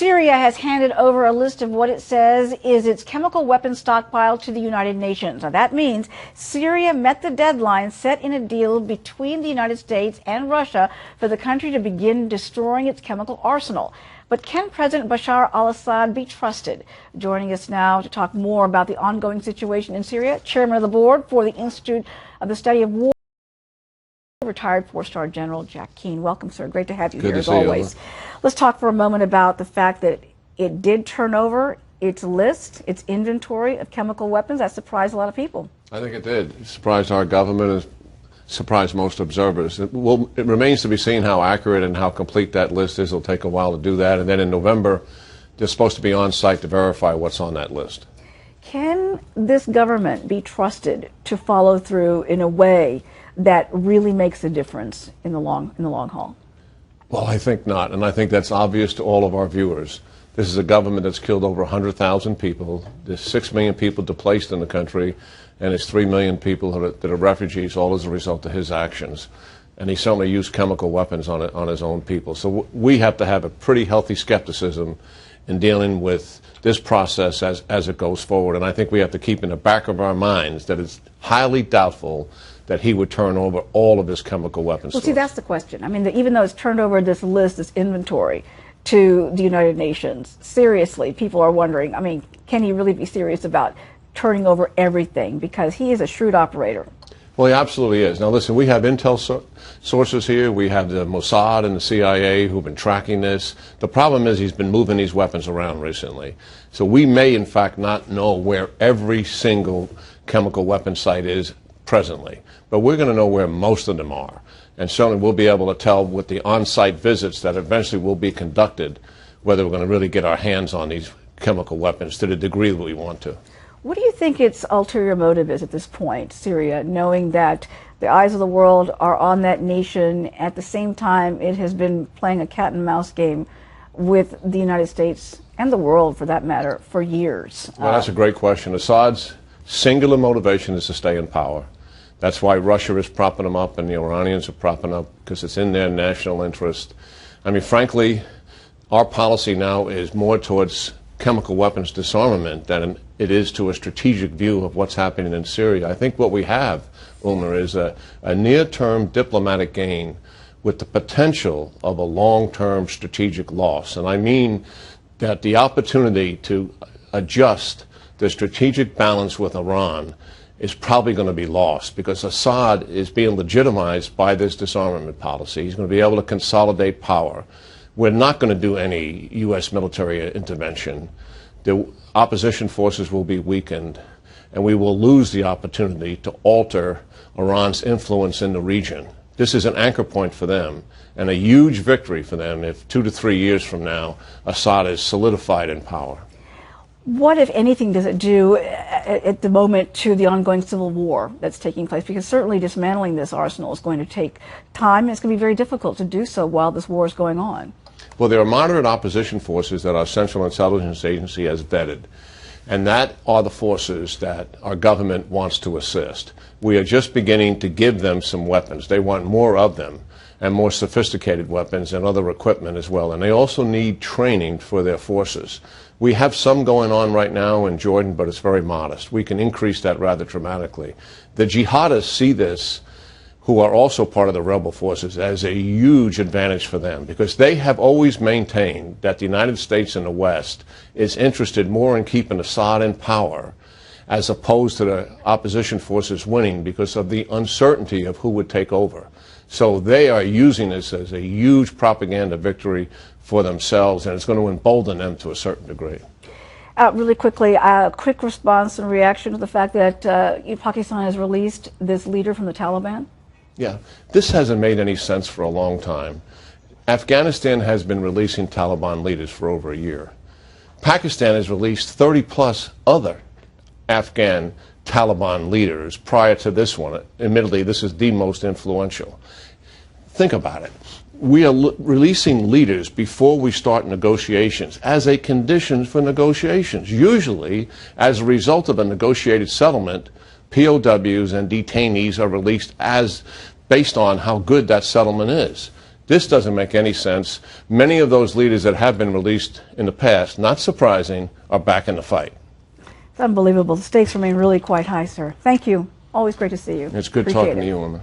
Syria has handed over a list of what it says is its chemical weapons stockpile to the United Nations. Now, that means Syria met the deadline set in a deal between the United States and Russia for the country to begin destroying its chemical arsenal. But can President Bashar al-Assad be trusted? Joining us now to talk more about the ongoing situation in Syria, Chairman of the Board for the Institute of the Study of War, retired four-star General Jack Keane. Welcome, sir. Great to have you here, as always. Let's talk for a moment about the fact that it did turn over its list, its inventory of chemical weapons. That surprised a lot of people. I think it did. It surprised our government. It surprised most observers. It remains to be seen how accurate and how complete that list is. It'll take a while to do that. And then in November, they're supposed to be on site to verify what's on that list. Can this government be trusted to follow through in a way that really makes a difference in the long haul? Well, I think not, and I think that's obvious to all of our viewers. This is a government that's killed over 100,000 people. There's 6 million people displaced in the country, and there's 3 million people that are refugees, all as a result of his actions. And he certainly used chemical weapons on his own people. So we have to have a pretty healthy skepticism in dealing with this process as it goes forward. And I think we have to keep in the back of our minds that it's highly doubtful that he would turn over all of his chemical weapons. Well, see, that's the question. I mean, even though it's turned over this list, this inventory to the United Nations, seriously, people are wondering, I mean, can he really be serious about turning over everything? Because he is a shrewd operator. Well, he absolutely is. Now, listen, we have intel sources here. We have the Mossad and the CIA who've been tracking this. The problem is he's been moving these weapons around recently. So we may, in fact, not know where every single chemical weapon site is presently. But we're going to know where most of them are. And certainly we'll be able to tell with the on-site visits that eventually will be conducted whether we're going to really get our hands on these chemical weapons to the degree that we want to. What do you think its ulterior motive is at this point, Syria, knowing that the eyes of the world are on that nation? At the same time, it has been playing a cat and mouse game with the United States and the world, for that matter, for years. Well, that's a great question. Assad's singular motivation is to stay in power. That's why Russia is propping them up and the Iranians are propping up, because it's in their national interest. I mean, frankly, our policy now is more towards chemical weapons disarmament than it is to a strategic view of what's happening in Syria. I think what we have, Ulmer, is a near-term diplomatic gain with the potential of a long-term strategic loss. And I mean that the opportunity to adjust the strategic balance with Iran is probably going to be lost because Assad is being legitimized by this disarmament policy. He's going to be able to consolidate power. We're not going to do any U.S. military intervention. The opposition forces will be weakened, and we will lose the opportunity to alter Iran's influence in the region. This is an anchor point for them and a huge victory for them if 2 to 3 years from now Assad is solidified in power. What, if anything, does it do at the moment to the ongoing civil war that's taking place? Because certainly dismantling this arsenal is going to take time, and it's going to be very difficult to do so while this war is going on. Well, there are moderate opposition forces that our Central Intelligence Agency has vetted, and that are the forces that our government wants to assist. We are just beginning to give them some weapons. They want more of them and more sophisticated weapons and other equipment as well, and they also need training for their forces. We have some going on right now in Jordan, but it's very modest. We can increase that rather dramatically. The jihadists see this, who are also part of the rebel forces, as a huge advantage for them because they have always maintained that the United States and the West is interested more in keeping Assad in power as opposed to the opposition forces winning because of the uncertainty of who would take over. So they are using this as a huge propaganda victory for themselves, and it's going to embolden them to a certain degree. Really quickly, a quick response and reaction to the fact that Pakistan has released this leader from the Taliban? Yeah, this hasn't made any sense for a long time. Afghanistan has been releasing Taliban leaders for over a year. Pakistan has released 30-plus other Afghan Taliban leaders prior to this one. Admittedly, this is the most influential. Think about it. We are releasing leaders before we start negotiations as a condition for negotiations. Usually, as a result of a negotiated settlement, POWs and detainees are released as based on how good that settlement is. This doesn't make any sense. Many of those leaders that have been released in the past, not surprising, are back in the fight. It's unbelievable. The stakes remain really quite high, sir. Thank you. Always great to see you. It's good Appreciate talking it. to you, Emma.